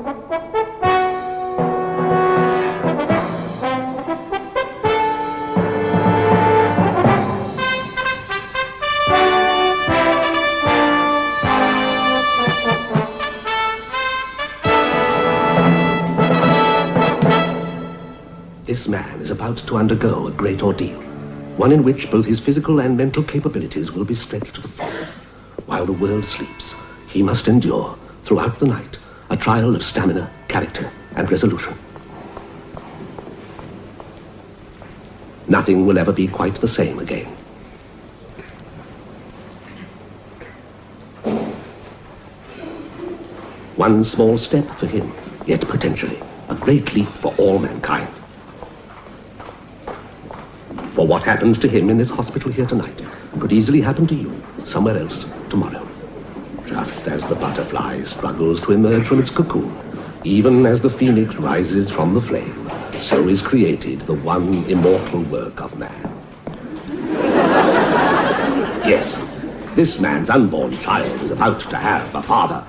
This man is about to undergo a great ordeal, one in which both his physical and mental capabilities will be stretched to the full. While the world sleeps, he must endure, throughout the night, a trial of stamina, character, and resolution. Nothing will ever be quite the same again. One small step for him, yet potentially a great leap for all mankind. For what happens to him in this hospital here tonight could easily happen to you somewhere else tomorrow. Just as the butterfly struggles to emerge from its cocoon, even as the phoenix rises from the flame, so is created the one immortal work of man. Yes, this man's unborn child is about to have a father.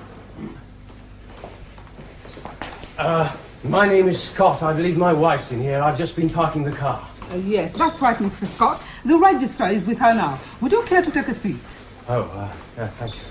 My name is Scott. I believe my wife's in here. I've just been parking the car. Yes, that's right, Mr. Scott. The registrar is with her now. Would you care to take a seat? Oh, yeah, thank you.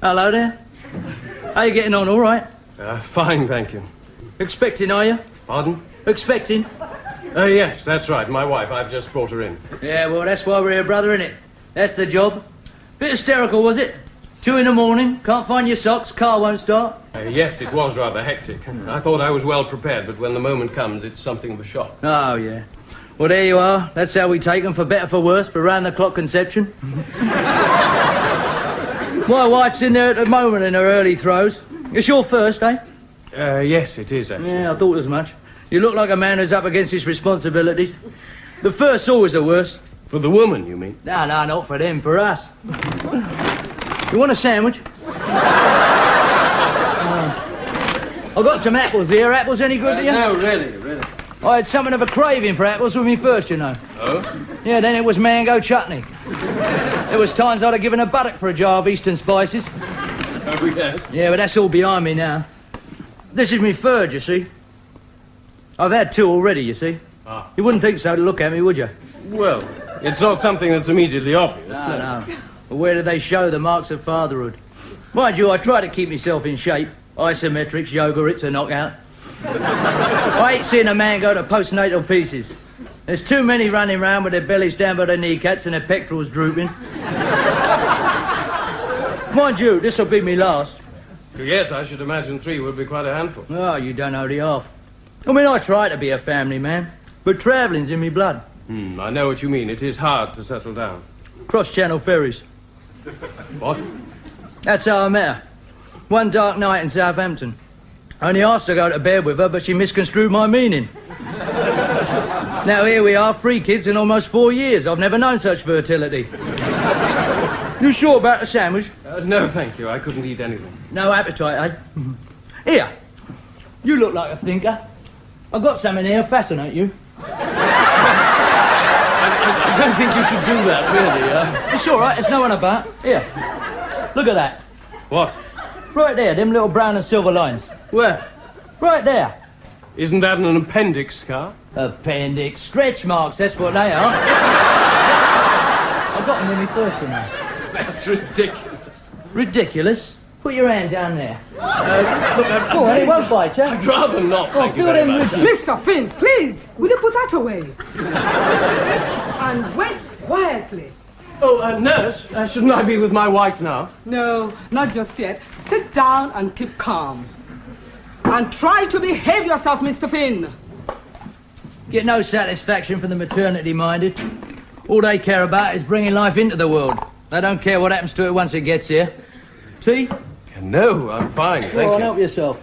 Hello there. How you getting on, all right? Fine, thank you. Expecting, are you? Pardon? Expecting? Yes, that's right. My wife. I've just brought her in. Yeah, well, that's why we're here, brother, innit? That's the job. Bit hysterical, was it? 2 in the morning, can't find your socks, car won't start. Yes, it was rather hectic. I thought I was well prepared, but when the moment comes, it's something of a shock. Oh, yeah. Well, there you are. That's how we take them, for better, for worse, for round-the-clock conception. My wife's in there at the moment in her early throes. It's your first, eh? Yes, it is, actually. Yeah, I thought as much. You look like a man who's up against his responsibilities. The first's always the worst. For the woman, you mean? No, not for them, for us. You want a sandwich? I've got some apples here. Apples any good to you? No, really. I had something of a craving for apples with me first, you know. Oh? Yeah, then it was mango chutney. There was times I'd have given a buttock for a jar of Eastern spices. Oh, yes? Yeah, but that's all behind me now. This is me third, you see. I've had 2 already, you see. Ah. You wouldn't think so to look at me, would you? Well, it's not something that's immediately obvious. No. But where do they show the marks of fatherhood? Mind you, I try to keep myself in shape. Isometrics, yoga, it's a knockout. I hate seeing a man go to postnatal pieces. There's too many running round with their bellies down by their kneecaps and their pectorals drooping. Mind you, this'll be me last. Yes, I should imagine 3 would be quite a handful. Oh, you don't know the half. I mean, I try to be a family man, but travelling's in me blood. I know what you mean. It is hard to settle down. Cross-channel ferries. What? That's how I met her. One dark night in Southampton. I only asked her to go to bed with her, but she misconstrued my meaning. Now here we are, 3 kids in almost 4 years. I've never known such fertility. You sure about the sandwich? No, thank you. I couldn't eat anything. No appetite, eh? Here. You look like a thinker. I've got something here, fascinate you. I don't think you should do that, really. It's all right, there's no one about. Here. Look at that. What? Right there, them little brown and silver lines. Where? Right there. Isn't that an appendix scar? Appendix. Stretch marks, that's what they are. I've got them in me first, you know. That's ridiculous. Ridiculous? Put your hand down there. Go on, it won't bite you. I'd rather not, thank you feel very them much. ridges. Mr. Finn, please, will you put that away? And wait quietly. Oh, nurse, shouldn't I be with my wife now? No, not just yet. Sit down and keep calm. And try to behave yourself, Mr. Finn. Get no satisfaction from the maternity-minded. All they care about is bringing life into the world. They don't care what happens to it once it gets here. Tea? No, I'm fine, thank Go on, you. help yourself.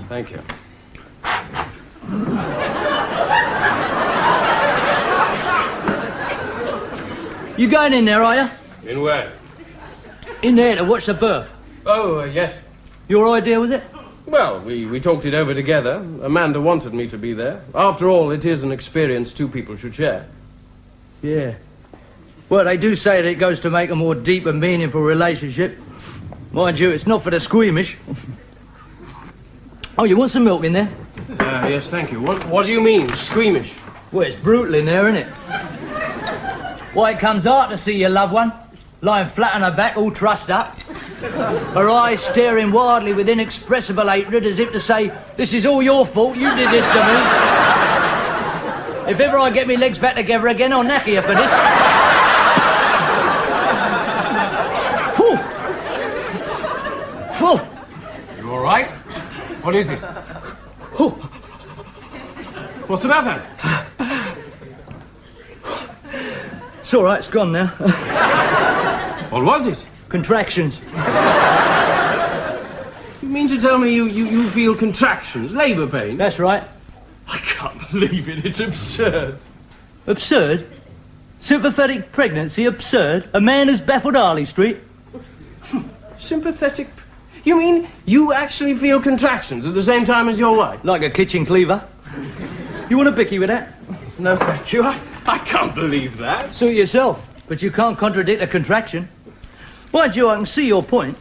Thank you. You going in there, are you? In where? In there to watch the birth. Oh, yes. Your idea, was it? Well, we talked it over together. Amanda wanted me to be there. After all, it is an experience two people should share. Yeah. Well, they do say that it goes to make a more deep and meaningful relationship. Mind you, it's not for the squeamish. Oh, you want some milk in there? Yes, thank you. What do you mean, squeamish? Well, it's brutal in there, isn't it? Why, it comes hard to see your loved one, lying flat on her back, all trussed up. Her eyes staring wildly with inexpressible hatred, as if to say, this is all your fault, you did this to me. If ever I get my legs back together again, I'll knacker you for this. Whew. Whew. You all right? What is it? Whew. What's the matter? It's all right, it's gone now. What was it? Contractions. You mean to tell me you feel contractions, labour pain? That's right. I can't believe it. It's absurd. Absurd? Sympathetic pregnancy absurd? A man has baffled Harley Street? Sympathetic? You mean you actually feel contractions at the same time as your wife? Like a kitchen cleaver. You want a bicky with that? No, thank you. I can't believe that. Suit yourself, but you can't contradict a contraction. Mind you, I can see your point.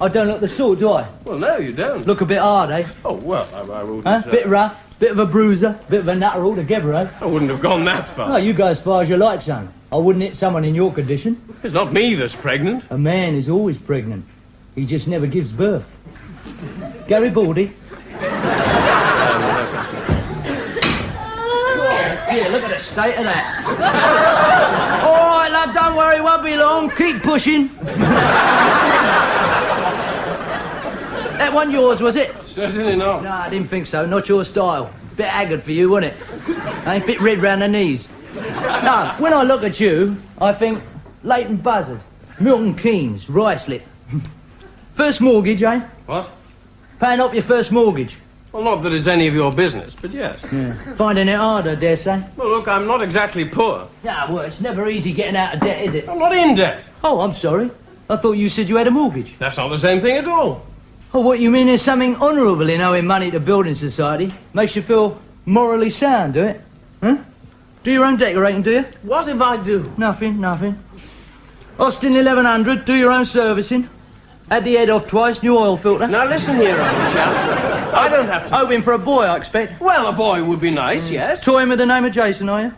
I don't look the sort, do I? Well, no, you don't. Look a bit hard, eh? Oh, well, I wouldn't... Huh? Bit rough, bit of a bruiser, bit of a nutter altogether, eh? I wouldn't have gone that far. No, you go as far as you like, son. I wouldn't hit someone in your condition. It's not me that's pregnant. A man is always pregnant. He just never gives birth. Garibaldi? Yeah, look at the state of that. All right, lad, don't worry, won't be long. Keep pushing. That one yours, was it? Certainly not. No, I didn't think so. Not your style. Bit haggard for you, wasn't it? A bit red round the knees. No, when I look at you, I think Leighton Buzzard, Milton Keynes, Ruislip. First mortgage, eh? What? Paying off your first mortgage. Well, not that it's any of your business, but yes. Yeah. Finding it hard, I dare say. Well, look, I'm not exactly poor. Yeah, well, it's never easy getting out of debt, is it? I'm not in debt. Oh, I'm sorry. I thought you said you had a mortgage. That's not the same thing at all. Oh, what you mean there's something honourable in owing money to building society? Makes you feel morally sound, do it? Huh? Do your own decorating, do you? What if I do? Nothing. Austin 1100, do your own servicing. Had the head off twice, new oil filter. Now listen here, old chap. I don't have to... Hoping for a boy, I expect. Well, a boy would be nice, yes. Toying with the name of Jason, are you?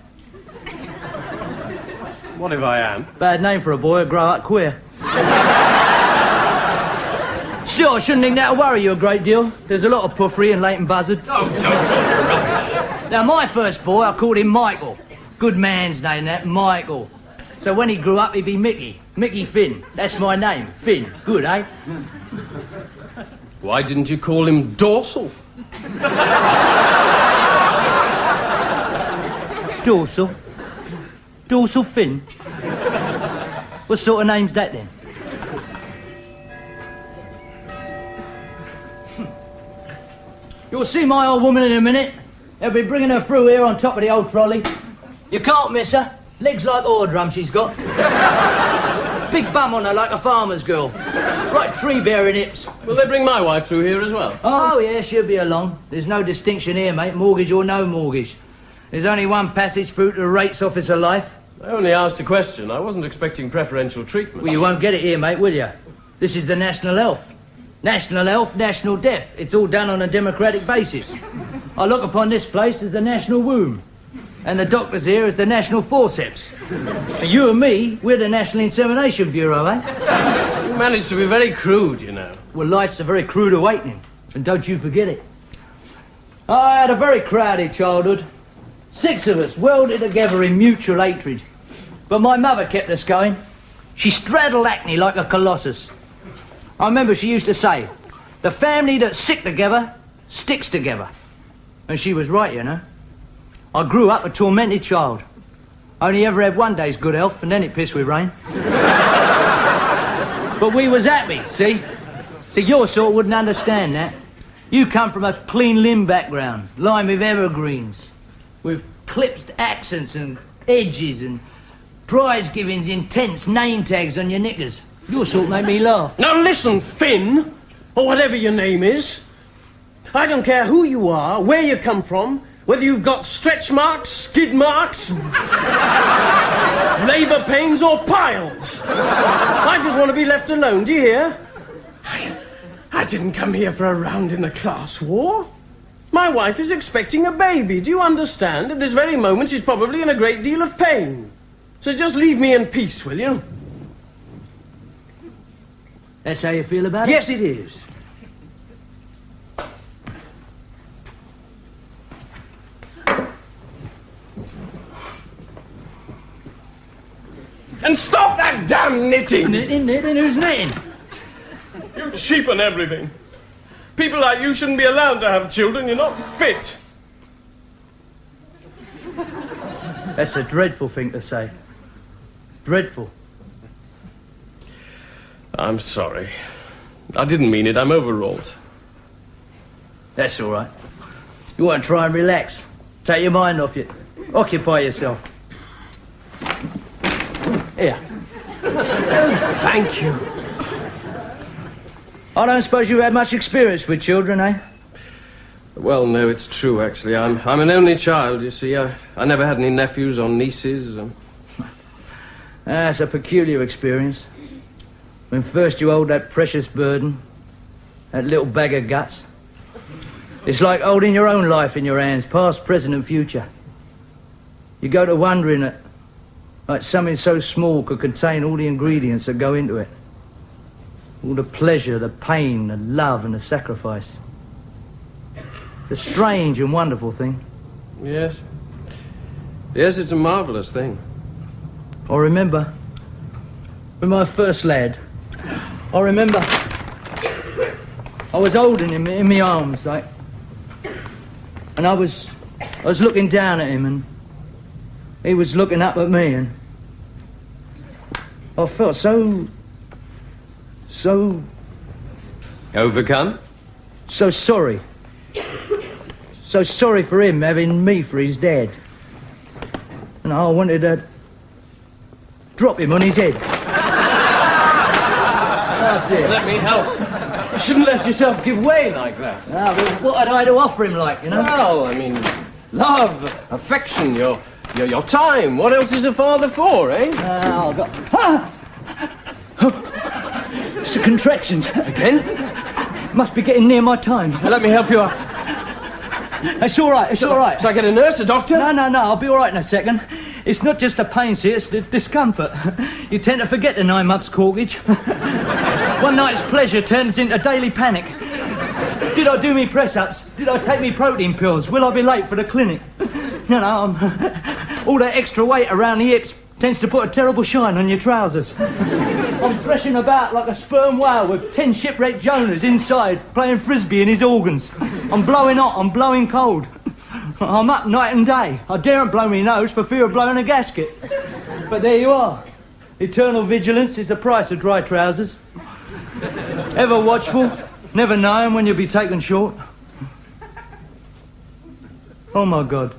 What if I am? Bad name for a boy, grow up queer. Sure, I shouldn't think that'll worry you a great deal. There's a lot of puffery in Leighton Buzzard. Oh, don't talk rubbish. Now, my first boy, I called him Michael. Good man's name, that, Michael. So when he grew up, he'd be Mickey. Mickey Finn. That's my name, Finn. Good, eh? Why didn't you call him Dorsal? Dorsal? Dorsal Finn? What sort of name's that, then? You'll see my old woman in a minute. They'll be bringing her through here on top of the old trolley. You can't miss her. Legs like ore drum she's got. Big bum on her like a farmer's girl. Right tree-bearing hips. Will they bring my wife through here as well? Oh, yeah, she'll be along. There's no distinction here, mate, mortgage or no mortgage. There's only one passage through to the rates office of life. I only asked a question. I wasn't expecting preferential treatment. Well, you won't get it here, mate, will you? This is the national health. National health, national death. It's all done on a democratic basis. I look upon this place as the national womb. And the doctors here as the national forceps. And you and me, we're the National Insemination Bureau, eh? You managed to be very crude, you know. Well, life's a very crude awakening. And don't you forget it. I had a very crowded childhood. 6 of us welded together in mutual hatred. But my mother kept us going. She straddled acne like a colossus. I remember she used to say, the family that's sick together sticks together. And she was right, you know. I grew up a tormented child. Only ever had one day's good health, and then it pissed with rain. But we was happy, see? See, your sort wouldn't understand that. You come from a clean limb background, lined with evergreens, with clipped accents and edges and prize givings in tents, name tags on your knickers. Your sort made me laugh. Now listen, Finn, or whatever your name is. I don't care who you are, where you come from, whether you've got stretch marks, skid marks, labour pains or piles. I just want to be left alone, do you hear? I didn't come here for a round in the class war. My wife is expecting a baby, do you understand? At this very moment she's probably in a great deal of pain. So just leave me in peace, will you? That's how you feel about it? Yes, it is. And stop that damn knitting! Knitting? Who's knitting? You cheapen everything. People like you shouldn't be allowed to have children. You're not fit. That's a dreadful thing to say. Dreadful. I'm sorry. I didn't mean it. I'm overwrought. That's all right. You want to try and relax. Take your mind off it. Occupy yourself. Here. Oh, thank you. I don't suppose you've had much experience with children, eh? Well, no, it's true, actually. I'm an only child, you see. I never had any nephews or nieces. That's a peculiar experience. When first you hold that precious burden, that little bag of guts, it's like holding your own life in your hands, past, present and future. You go to wondering that, like something so small could contain all the ingredients that go into it. All the pleasure, the pain, the love and the sacrifice. It's a strange and wonderful thing. Yes. Yes, it's a marvellous thing. I remember, with my first lad, I remember I was holding him in my arms, like, and I was looking down at him and he was looking up at me and I felt so Overcome? so sorry. So sorry for him having me for his dad. And I wanted to drop him on his head. Oh dear. Let me help. You shouldn't let yourself give way like that. Ah, well, what had I to offer him, like, you know? Well, I mean, love, affection, your time. What else is a father for, eh? Oh, God. Ah! It's the contractions. Again? Must be getting near my time. Now, let me help you out. It's all right, it's all right. Shall I get a nurse, a doctor? No, I'll be all right in a second. It's not just the pain, see, it's the discomfort. You tend to forget the 9 months corkage. One night's pleasure turns into daily panic. Did I do me press-ups? Did I take me protein pills? Will I be late for the clinic? All that extra weight around the hips tends to put a terrible shine on your trousers. I'm threshing about like a sperm whale with 10 shipwrecked Jonahs inside, playing frisbee in his organs. I'm blowing hot, I'm blowing cold. I'm up night and day. I daren't blow my nose for fear of blowing a gasket. But there you are. Eternal vigilance is the price of dry trousers. Ever watchful, never knowing when you'll be taken short. Oh, my God.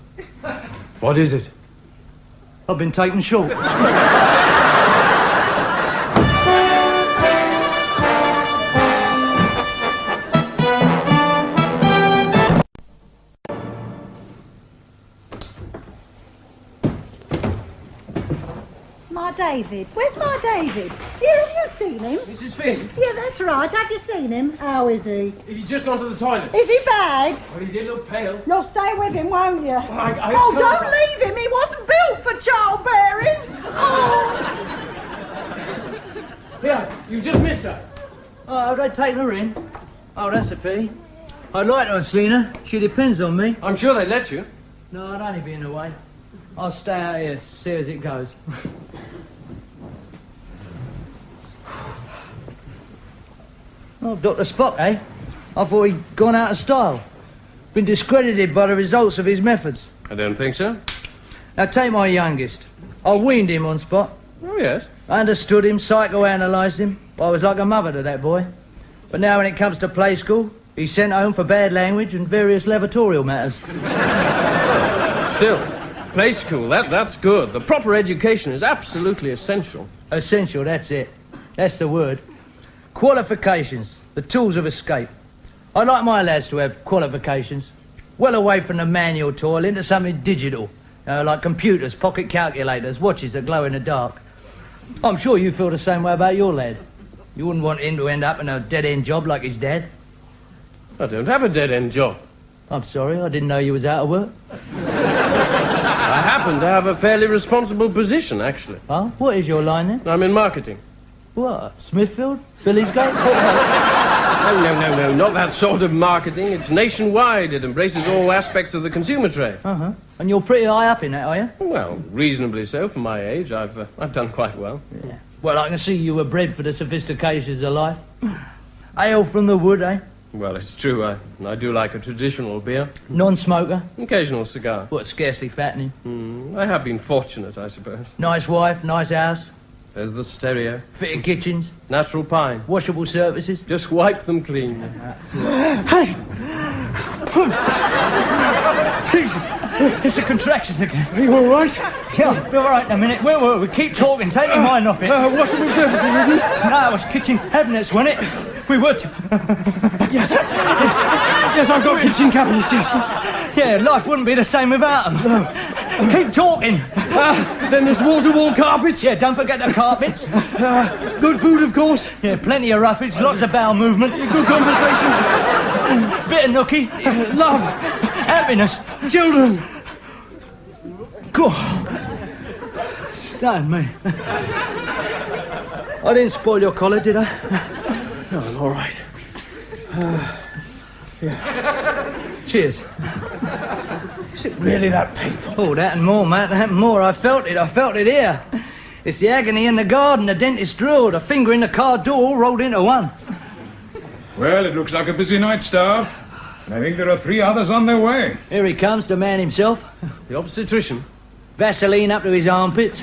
What is it? I've been taken short. My David. Where's my David? Here, have you seen him? Mrs. Finn. Yeah, that's right. Have you seen him? How is he? He's just gone to the toilet. Is he bad? Well, he did look pale. You'll stay with him, won't you? I Oh, can't. don't leave him. He wasn't built for childbearing. Oh. Here, you just missed her. Oh, have they taken her in? Oh, that's a pity. I'd like to have seen her. She depends on me. I'm sure they let you. No, I'd only be in the way. I'll stay out here, see as it goes. Oh, Dr. Spock, eh? I thought he'd gone out of style. Been discredited by the results of his methods. I don't think so. Now, take my youngest. I weaned him on Spot. Oh, yes. I understood him, psychoanalysed him. I was like a mother to that boy. But now when it comes to play school, he's sent home for bad language and various levatorial matters. Still, play school, that's good. The proper education is absolutely essential. Essential, that's it. That's the word. Qualifications, the tools of escape. I'd like my lads to have qualifications. Well away from the manual toil into something digital. Like computers, pocket calculators, watches that glow in the dark. I'm sure you feel the same way about your lad. You wouldn't want him to end up in a dead-end job like his dad. I don't have a dead-end job. I'm sorry, I didn't know you was out of work. I happen to have a fairly responsible position, actually. Huh? What is your line then? I'm in marketing. What? Smithfield? Billingsgate? No, not that sort of marketing. It's nationwide. It embraces all aspects of the consumer trade. Uh-huh. And you're pretty high up in that, are you? Well, reasonably so for my age. I've done quite well. Yeah. Well, I can see you were bred for the sophistications of life. Ale from the wood, eh? Well, it's true. I do like a traditional beer. Non-smoker? Occasional cigar. What, scarcely fattening? I have been fortunate, I suppose. Nice wife, nice house. There's the stereo. Fitted kitchens. Natural pine. Washable surfaces. Just wipe them clean. Hey! Jesus, it's the contractions again. Are you all right? Yeah, I'll be all right in a minute. Where were we? Keep talking. Take your mind off it. Washable surfaces, isn't it? No, it was kitchen cabinets, wasn't it? We were... Yes, I've got kitchen cabinets, yes. Yeah, life wouldn't be the same without them. No. Keep talking. Then there's wall-to-wall carpets. Yeah, don't forget the carpets. Good food, of course. Yeah, plenty of roughage, lots of bowel movement. Good conversation. Bit of nookie. Love. Happiness. Children. God. Stun me. I didn't spoil your collar, did I? No, I'm all right. Yeah. Cheers. Is it really that painful? Oh, that and more, Matt, that and more. I felt it here. It's the agony in the garden, the dentist drilled, a finger in the car door all rolled into one. Well, it looks like a busy night, staff. And I think there are 3 others on their way. Here he comes, the man himself. The obstetrician. Vaseline up to his armpits.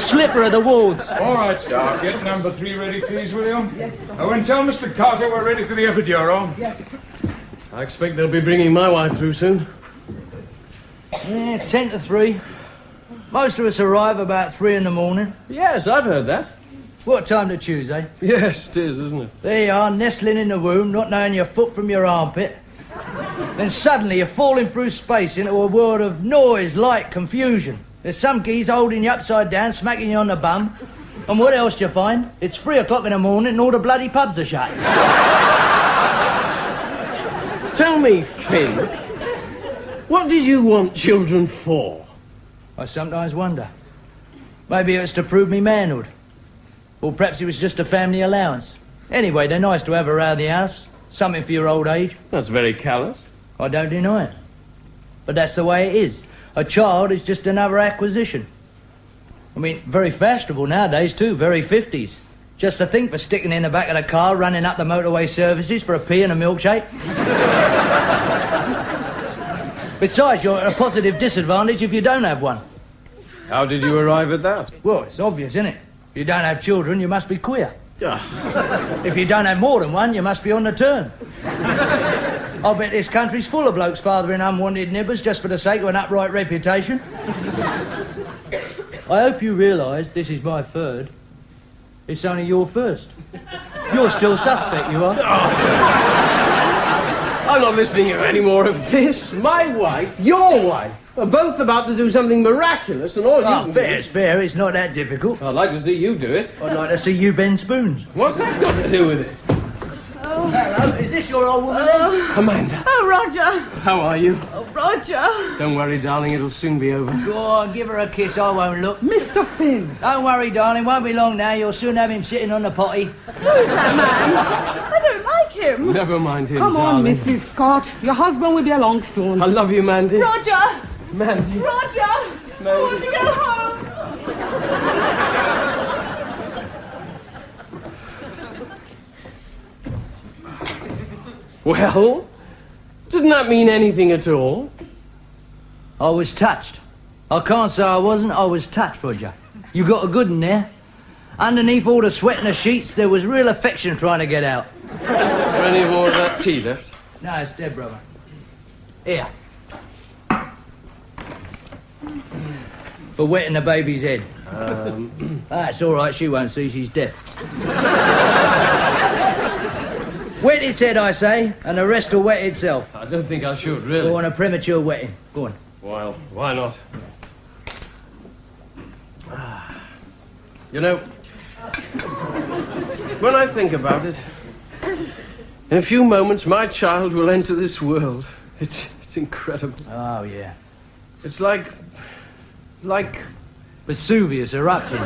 Slipper of the wards. All right, staff. Get number 3 ready, please, will you? Yes, sir. Oh, and tell Mr. Carter we're ready for the epidural. Yes. I expect they'll be bringing my wife through soon. Yeah, 10 to 3. Most of us arrive about 3 in the morning. Yes, I've heard that. What time to choose, eh? Yes, it is, isn't it? There you are, nestling in the womb, not knowing your foot from your armpit. Then suddenly you're falling through space into a world of noise, light, confusion. There's some geese holding you upside down, smacking you on the bum. And what else do you find? It's 3 o'clock in the morning and all the bloody pubs are shut. Tell me, Finn, what did you want children for? I sometimes wonder. Maybe it's to prove me manhood. Or perhaps it was just a family allowance. Anyway, they're nice to have around the house. Something for your old age. That's very callous. I don't deny it. But that's the way it is. A child is just another acquisition. I mean, very fashionable nowadays too, very 50s. Just to think for sticking in the back of the car, running up the motorway services for a pee and a milkshake. Besides, you're at a positive disadvantage if you don't have one. How did you arrive at that? Well, it's obvious, isn't it? If you don't have children, you must be queer. If you don't have more than one, you must be on the turn. I'll bet this country's full of blokes fathering unwanted nibbers just for the sake of an upright reputation. I hope you realise this is my 3rd. It's only your 1st. You're still suspect, you are. I'm not listening to any more of this. My wife, your wife, are both about to do something miraculous, and all you can fair do is fair. It's not that difficult. I'd like to see you do it. I'd like to see you bend spoons. What's that got to do with it? Oh. Hello, is this your old woman then? Amanda. Oh, Roger. How are you? Oh, Roger. Don't worry, darling, it'll soon be over. Go on, give her a kiss, I won't look. Mr. Finn. Don't worry, darling, won't be long now. You'll soon have him sitting on the potty. Who's that man? I don't like him. Never mind him, Come on, darling. Mrs. Scott. Your husband will be along soon. I love you, Mandy. Roger. Mandy. Roger. I want to go home. Well, didn't that mean anything at all? I was touched. I can't say I wasn't. I was touched, Roger. You got a good one there. Underneath all the sweat and the sheets, there was real affection trying to get out. Any more of that tea left? No, it's dead, brother. Here. For wetting the baby's head. That's all right, she won't see, she's deaf. Wet its head, I say, and the rest will wet itself. I don't think I should, really. Go on, a premature wetting. Go on. Well, why not? You know, when I think about it, in a few moments my child will enter this world. It's incredible. Oh, yeah. It's like Vesuvius erupting.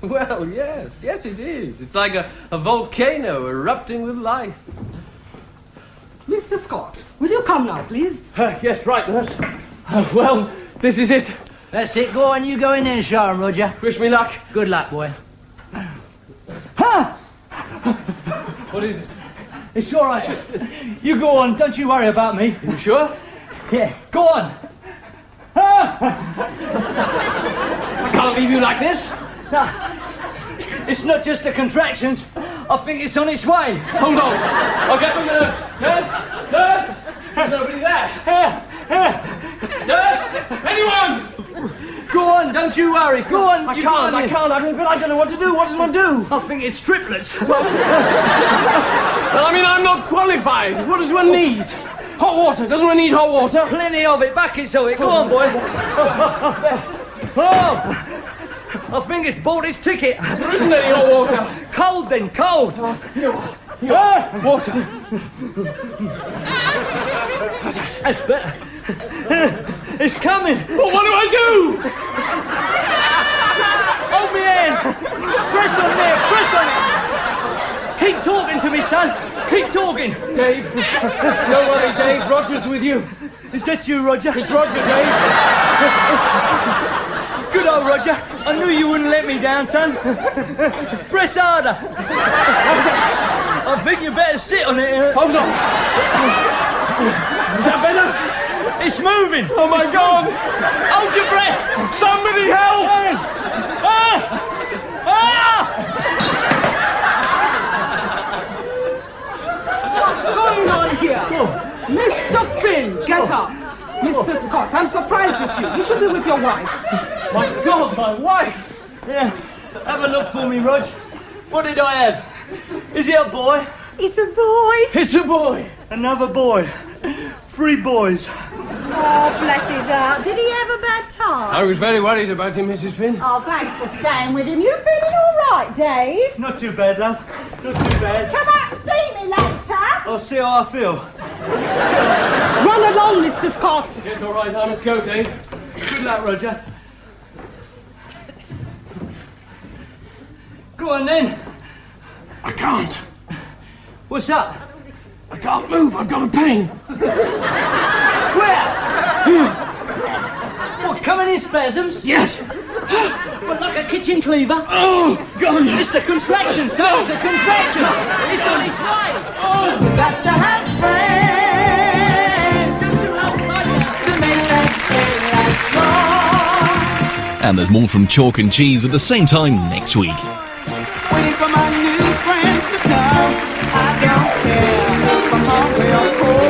Well, yes it is. It's like a volcano erupting with life. Mr. Scott, will you come now, please? Yes, right, nurse. Well, this is it. That's it. Go on, you go in there and show him, Roger. Wish me luck. Good luck, boy. Ha! What is it? It's all right. You go on. Don't you worry about me. You sure? Yeah, go on. Ha! I can't leave you like this. No, it's not just the contractions. I think it's on its way. Hold on. I'll get the nurse. Nurse! Nurse! There's nobody there. Nurse! Anyone! Go on, don't you worry. Go on. I can't. But I don't know what to do. What does one do? I think it's triplets. Well, I mean, I'm not qualified. What does one need? Hot water. Doesn't one need hot water? Plenty of it. Buckets of it. Go on, boy. Oh! I think it's bought its ticket. There isn't any hot water. Cold then, cold. Water. That's better. It's coming. Well, what do I do? Hold me hand. Press on there. Press on it. Keep talking to me, son. Keep talking. Dave. Don't worry, Dave. Roger's with you. Is that you, Roger? It's Roger, Dave. Good old Roger. I knew you wouldn't let me down, son. Press harder. I think you better sit on it. Hold on. Is that better? It's moving. Oh, my God. Hold your breath. Somebody help. What's going on here? Mr. Finn, get up. Mr. Scott, I'm surprised at you. You should be with your wife. My God, my wife. Yeah. Have a look for me, Rog. What did I have? Is it a boy? It's a boy. It's a boy. Another boy. 3 boys. Oh, bless his heart. Did he have a bad time? I was very worried about him, Mrs. Finn. Oh, thanks for staying with him. You feeling all right, Dave? Not too bad, love. Not too bad. Come out and see me later. I'll see how I feel. Run along, Mr. Scott. Yes, all right. I must go, Dave. Good luck, Roger. Go on, then. I can't. What's up? I can't move. I've got a pain. Where? What, coming in spasms? Yes. What, like a kitchen cleaver? Oh, God. It's a contraction, son. It's a contraction. It's on its way. Oh. You got to have friends to make that day last long. And there's more from Chalk and Cheese at the same time next week. Waiting for my new friends to come. I don't care if I'm hungry or cold.